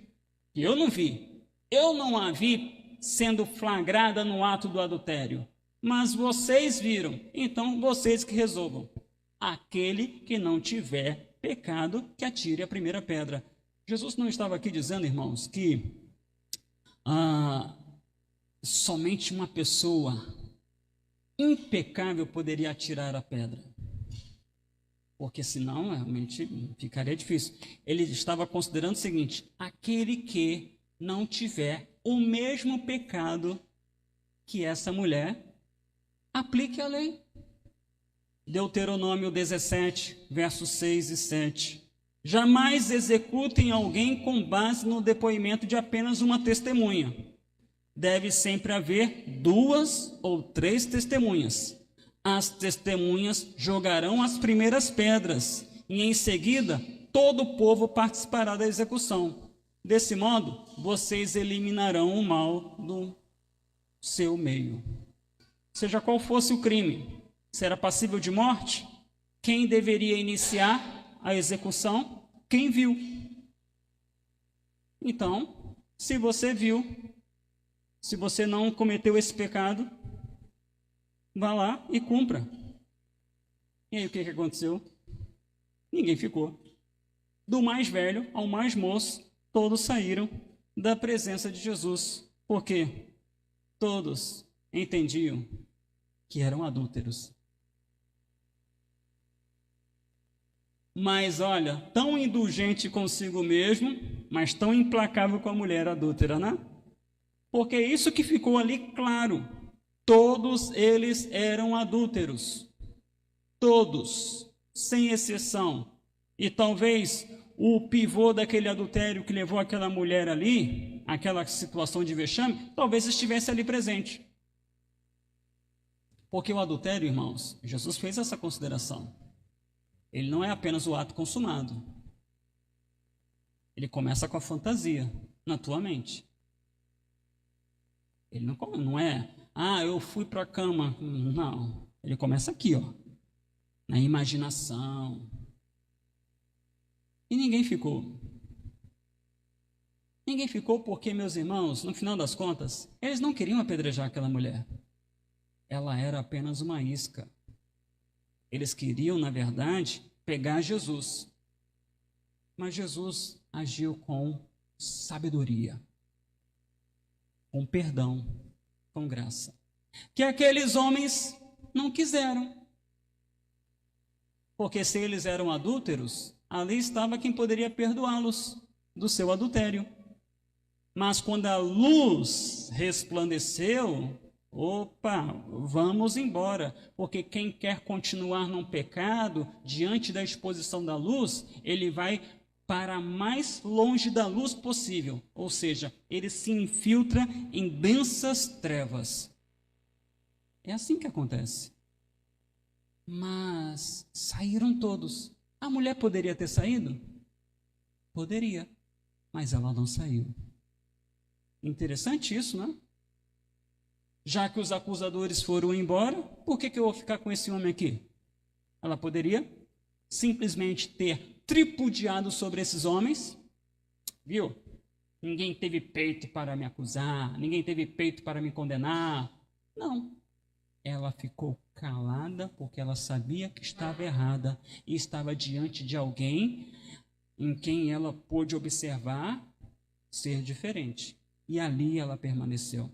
E eu não vi, eu não a vi sendo flagrada no ato do adultério, mas vocês viram, então vocês que resolvam. Aquele que não tiver pecado, que atire a primeira pedra. Jesus não estava aqui dizendo, irmãos, que somente uma pessoa impecável poderia atirar a pedra, porque senão realmente ficaria difícil. Ele estava considerando o seguinte: aquele que não tiver o mesmo pecado que essa mulher, aplique a lei. Deuteronômio 17, versos 6 e 7. Jamais executem alguém com base no depoimento de apenas uma testemunha. Deve sempre haver 2 ou 3 testemunhas. As testemunhas jogarão as primeiras pedras e, em seguida, todo o povo participará da execução. Desse modo, vocês eliminarão o mal do seu meio. Seja qual fosse o crime, se era passível de morte, quem deveria iniciar a execução? Quem viu. Então, se você viu, se você não cometeu esse pecado, vá lá e cumpra. E aí o que aconteceu? Ninguém ficou. Do mais velho ao mais moço, todos saíram da presença de Jesus. Por quê? Todos entendiam que eram adúlteros. Mas olha, tão indulgente consigo mesmo, mas tão implacável com a mulher adúltera, né? Porque é isso que ficou ali claro. Todos eles eram adúlteros. Todos, sem exceção. E talvez o pivô daquele adultério que levou aquela mulher ali, aquela situação de vexame, talvez estivesse ali presente. Porque o adultério, irmãos, Jesus fez essa consideração. Ele não é apenas o ato consumado. Ele começa com a fantasia na tua mente. Ele não é, eu fui para a cama. Não, ele começa aqui, ó, na imaginação. E ninguém ficou. Ninguém ficou porque, meus irmãos, no final das contas, eles não queriam apedrejar aquela mulher. Ela era apenas uma isca. Eles queriam, na verdade, pegar Jesus. Mas Jesus agiu com sabedoria, com perdão, com graça. Que aqueles homens não quiseram. Porque se eles eram adúlteros, ali estava quem poderia perdoá-los do seu adultério. Mas quando a luz resplandeceu, Opa, vamos embora, porque quem quer continuar num pecado, diante da exposição da luz, ele vai para mais longe da luz possível, ou seja, ele se infiltra em densas trevas. É assim que acontece. Mas saíram todos. A mulher poderia ter saído? Poderia, mas ela não saiu. Interessante isso, não é? Já que os acusadores foram embora, por que eu vou ficar com esse homem aqui? Ela poderia simplesmente ter tripudiado sobre esses homens, viu? Ninguém teve peito para me acusar, ninguém teve peito para me condenar. Não. Ela ficou calada porque ela sabia que estava errada e estava diante de alguém em quem ela pôde observar ser diferente. E ali ela permaneceu.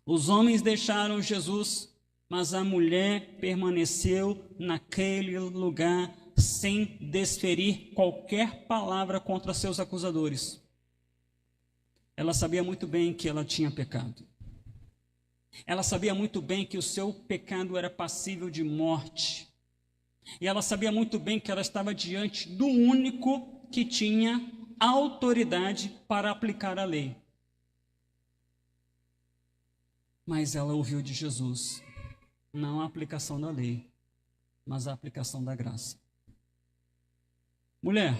Os homens deixaram Jesus, mas a mulher permaneceu naquele lugar sem desferir qualquer palavra contra seus acusadores. Ela sabia muito bem que ela tinha pecado. Ela sabia muito bem que o seu pecado era passível de morte. E ela sabia muito bem que ela estava diante do único que tinha autoridade para aplicar a lei. Mas ela ouviu de Jesus, não a aplicação da lei, mas a aplicação da graça. Mulher,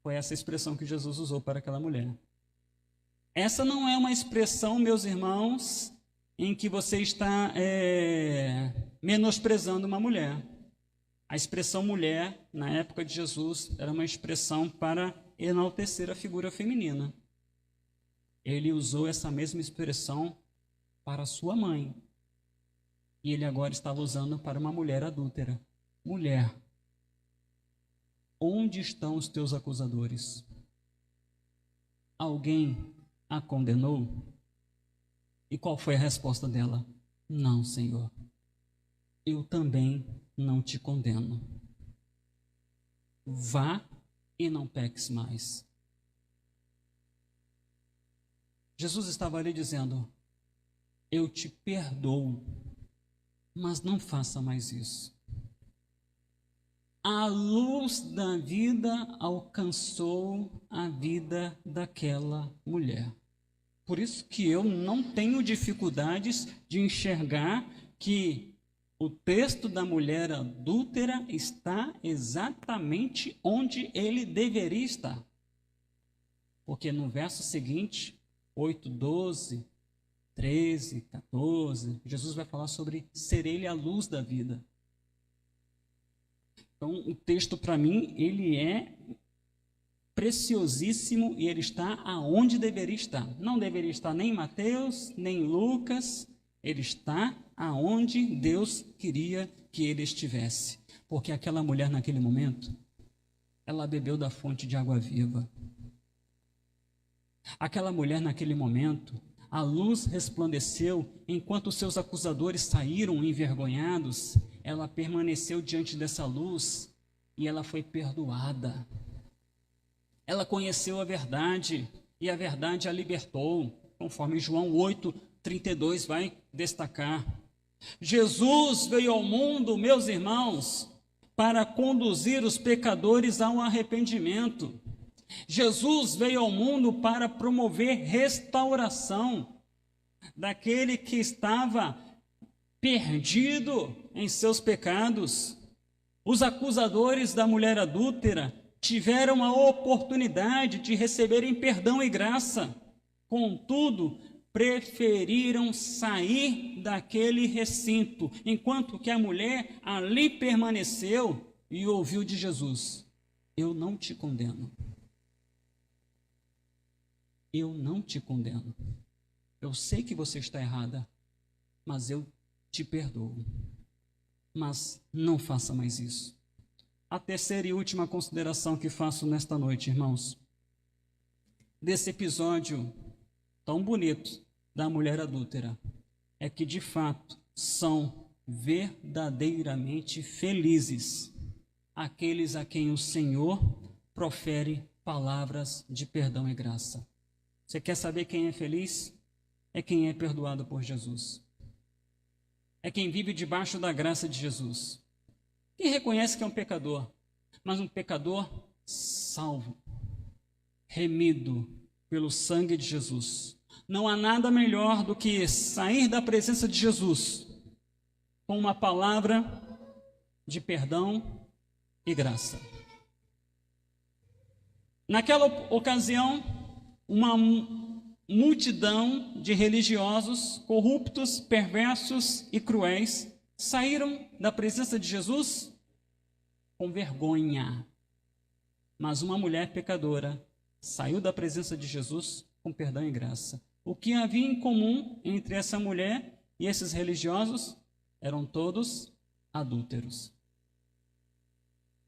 foi essa expressão que Jesus usou para aquela mulher. Essa não é uma expressão, meus irmãos, em que você está menosprezando uma mulher. A expressão mulher, na época de Jesus, era uma expressão para enaltecer a figura feminina. Ele usou essa mesma expressão para sua mãe. E ele agora estava usando para uma mulher adúltera. Mulher, onde estão os teus acusadores? Alguém a condenou? E qual foi a resposta dela? Não, Senhor. Eu também não te condeno. Vá e não peques mais. Jesus estava ali dizendo, eu te perdoo, mas não faça mais isso. A luz da vida alcançou a vida daquela mulher. Por isso que eu não tenho dificuldades de enxergar que o texto da mulher adúltera está exatamente onde ele deveria estar. Porque no verso seguinte, 8, 12, 13, 14, Jesus vai falar sobre ser ele a luz da vida. Então, o texto para mim, ele é preciosíssimo e ele está aonde deveria estar. Não deveria estar nem em Mateus, nem em Lucas, ele está aonde Deus queria que ele estivesse. Porque aquela mulher naquele momento, ela bebeu da fonte de água viva. Aquela mulher naquele momento, a luz resplandeceu, enquanto seus acusadores saíram envergonhados, ela permaneceu diante dessa luz e ela foi perdoada. Ela conheceu a verdade e a verdade a libertou, conforme João 8:32 vai destacar. Jesus veio ao mundo, meus irmãos, para conduzir os pecadores ao arrependimento. Jesus veio ao mundo para promover restauração daquele que estava perdido em seus pecados. Os acusadores da mulher adúltera tiveram a oportunidade de receberem perdão e graça. Contudo, preferiram sair daquele recinto, enquanto que a mulher ali permaneceu e ouviu de Jesus: eu não te condeno. Eu não te condeno. Eu sei que você está errada, mas eu te perdoo. Mas não faça mais isso. A terceira e última consideração que faço nesta noite, irmãos, desse episódio tão bonito da mulher adúltera, é que de fato são verdadeiramente felizes aqueles a quem o Senhor profere palavras de perdão e graça. Você quer saber quem é feliz? é quem é perdoado por Jesus. É quem vive debaixo da graça de Jesus. Quem reconhece que é um pecador, mas um pecador salvo, remido pelo sangue de Jesus. Não há nada melhor do que sair da presença de Jesus com uma palavra de perdão e graça. Naquela ocasião, uma multidão de religiosos corruptos, perversos e cruéis saíram da presença de Jesus com vergonha. Mas uma mulher pecadora saiu da presença de Jesus com perdão e graça. O que havia em comum entre essa mulher e esses religiosos eram todos adúlteros.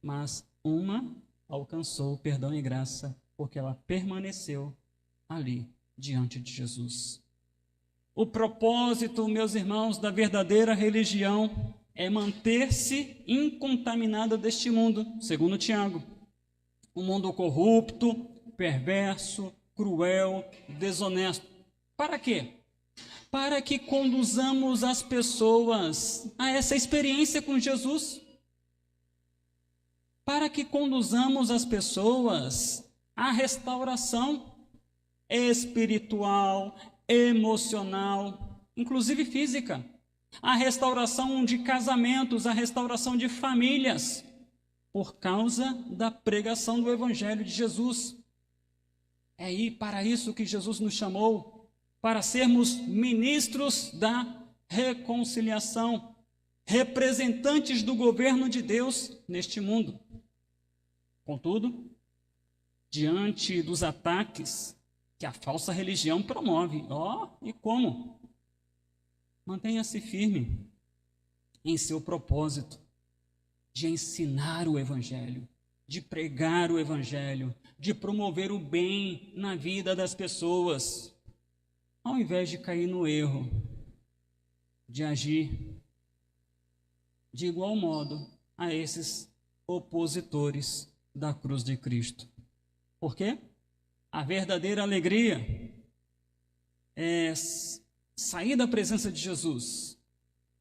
Mas uma alcançou perdão e graça porque ela permaneceu ali diante de Jesus. O propósito, meus irmãos, da verdadeira religião é manter-se incontaminada deste mundo, segundo Tiago. Um mundo corrupto, perverso, cruel, desonesto. Para quê? Para que conduzamos as pessoas a essa experiência com Jesus. Para que conduzamos as pessoas à restauração espiritual, emocional, inclusive física. A restauração de casamentos, a restauração de famílias, por causa da pregação do Evangelho de Jesus. É aí para isso que Jesus nos chamou, para sermos ministros da reconciliação, representantes do governo de Deus neste mundo. Contudo, diante dos ataques que a falsa religião promove, e como? Mantenha-se firme em seu propósito de ensinar o Evangelho, de pregar o Evangelho, de promover o bem na vida das pessoas, ao invés de cair no erro de agir de igual modo a esses opositores da cruz de Cristo. Por quê? A verdadeira alegria é sair da presença de Jesus,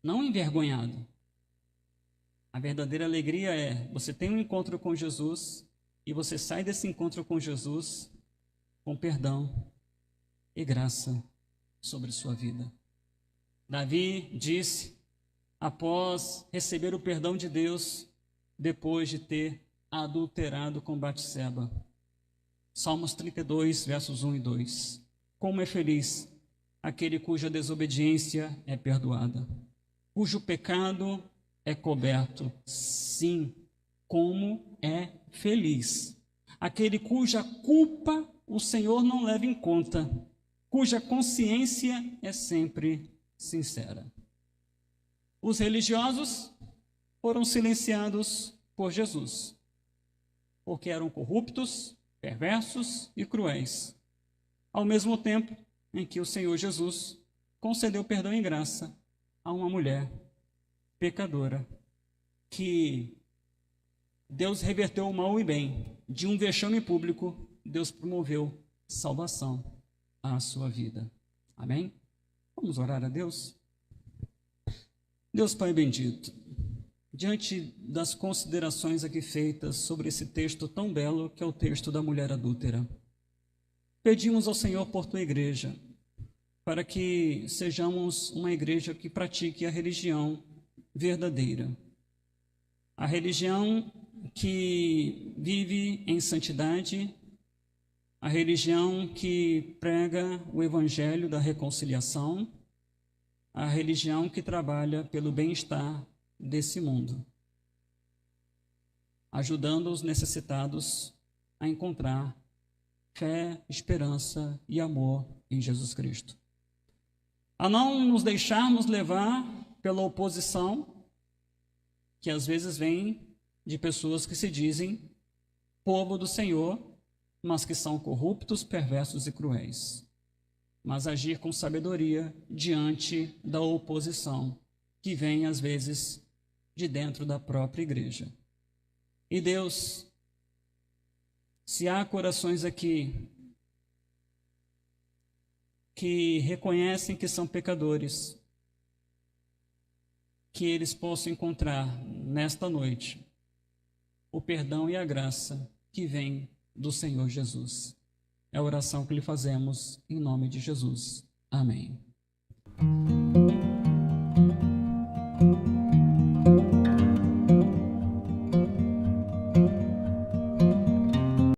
não envergonhado. A verdadeira alegria é você tem um encontro com Jesus e você sai desse encontro com Jesus com perdão e graça sobre sua vida. Davi disse, após receber o perdão de Deus, depois de ter adulterado com Batseba. Salmos 32, versos 1 e 2. Como é feliz aquele cuja desobediência é perdoada, cujo pecado é coberto. Sim, como é feliz aquele cuja culpa o Senhor não leva em conta, cuja consciência é sempre sincera. Os religiosos foram silenciados por Jesus, porque eram corruptos, perversos e cruéis, ao mesmo tempo em que o Senhor Jesus concedeu perdão e graça a uma mulher pecadora, que Deus reverteu o mal em bem. De um vexame público, Deus promoveu salvação à sua vida. Amém? Vamos orar a Deus? Deus Pai bendito, diante das considerações aqui feitas sobre esse texto tão belo que é o texto da mulher adúltera, pedimos ao Senhor por tua igreja, para que sejamos uma igreja que pratique a religião verdadeira, a religião que vive em santidade, a religião que prega o evangelho da reconciliação, a religião que trabalha pelo bem-estar desse mundo, ajudando os necessitados a encontrar fé, esperança e amor em Jesus Cristo. A não nos deixarmos levar pela oposição, que às vezes vem de pessoas que se dizem povo do Senhor, mas que são corruptos, perversos e cruéis. Mas agir com sabedoria diante da oposição, que vem às vezes de dentro da própria igreja. E Deus, se há corações aqui que reconhecem que são pecadores, que eles possam encontrar nesta noite o perdão e a graça que vem do Senhor Jesus. É a oração que lhe fazemos em nome de Jesus. Amém.